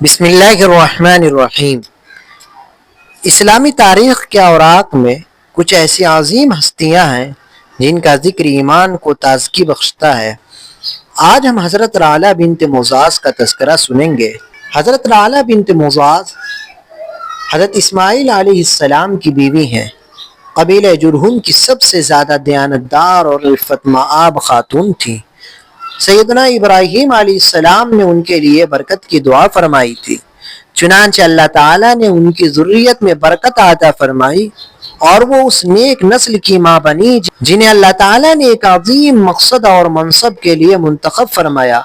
بسم اللہ الرحمن الرحیم۔ اسلامی تاریخ کے اوراق میں کچھ ایسی عظیم ہستیاں ہیں جن کا ذکر ایمان کو تازگی بخشتا ہے۔ آج ہم حضرت رعلہ بنت معاذ کا تذکرہ سنیں گے۔ حضرت رعلہ بنت معاذ حضرت اسماعیل علیہ السلام کی بیوی ہیں۔ قبیلہ جرہم کی سب سے زیادہ دیانتدار اور عفت مآب خاتون تھیں۔ سیدنا ابراہیم علیہ السلام نے ان کے لیے برکت کی دعا فرمائی تھی، چنانچہ اللہ تعالیٰ نے ان کی ذریت میں برکت عطا فرمائی اور وہ اس نیک نسل کی ماں بنی جنہیں اللہ تعالیٰ نے ایک عظیم مقصد اور منصب کے لیے منتخب فرمایا،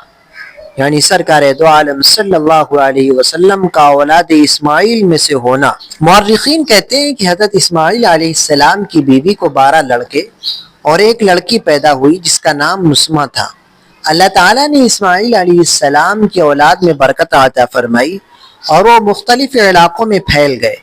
یعنی سرکار دو عالم صلی اللہ علیہ وسلم کا اولاد اسماعیل میں سے ہونا۔ مورخین کہتے ہیں کہ حضرت اسماعیل علیہ السلام کی بیوی کو 12 لڑکے اور ایک لڑکی پیدا ہوئی جس کا نام نسمہ تھا۔ اللہ تعالیٰ نے اسماعیل علیہ السلام کی اولاد میں برکت عطا فرمائی اور وہ مختلف علاقوں میں پھیل گئے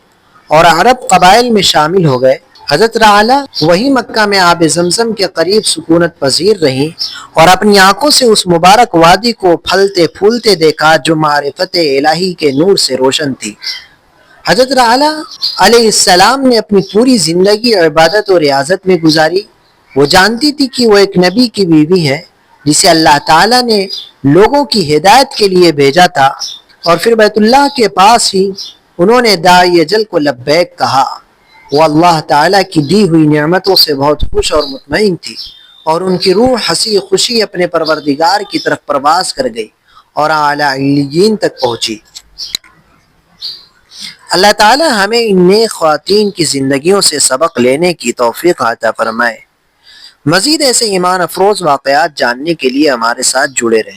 اور عرب قبائل میں شامل ہو گئے۔ حضرت رعلہ وہی مکہ میں آب زمزم کے قریب سکونت پذیر رہیں اور اپنی آنکھوں سے اس مبارک وادی کو پھلتے پھولتے دیکھا جو معرفت الہی کے نور سے روشن تھی۔ حضرت رعلہ علیہ السلام نے اپنی پوری زندگی عبادت و ریاضت میں گزاری۔ وہ جانتی تھی کہ وہ ایک نبی کی بیوی ہے جسے اللہ تعالیٰ نے لوگوں کی ہدایت کے لیے بھیجا تھا، اور پھر بیت اللہ کے پاس ہی انہوں نے داعی اجل کو لبیک کہا۔ وہ اللہ تعالیٰ کی دی ہوئی نعمتوں سے بہت خوش اور مطمئن تھی اور ان کی روح ہنسی خوشی اپنے پروردگار کی طرف پرواز کر گئی اور اعلیٰ علیین تک پہنچی۔ اللہ تعالیٰ ہمیں ان نیک خواتین کی زندگیوں سے سبق لینے کی توفیق عطا فرمائے۔ مزید ایسے ایمان افروز واقعات جاننے کے لیے ہمارے ساتھ جڑے رہیں۔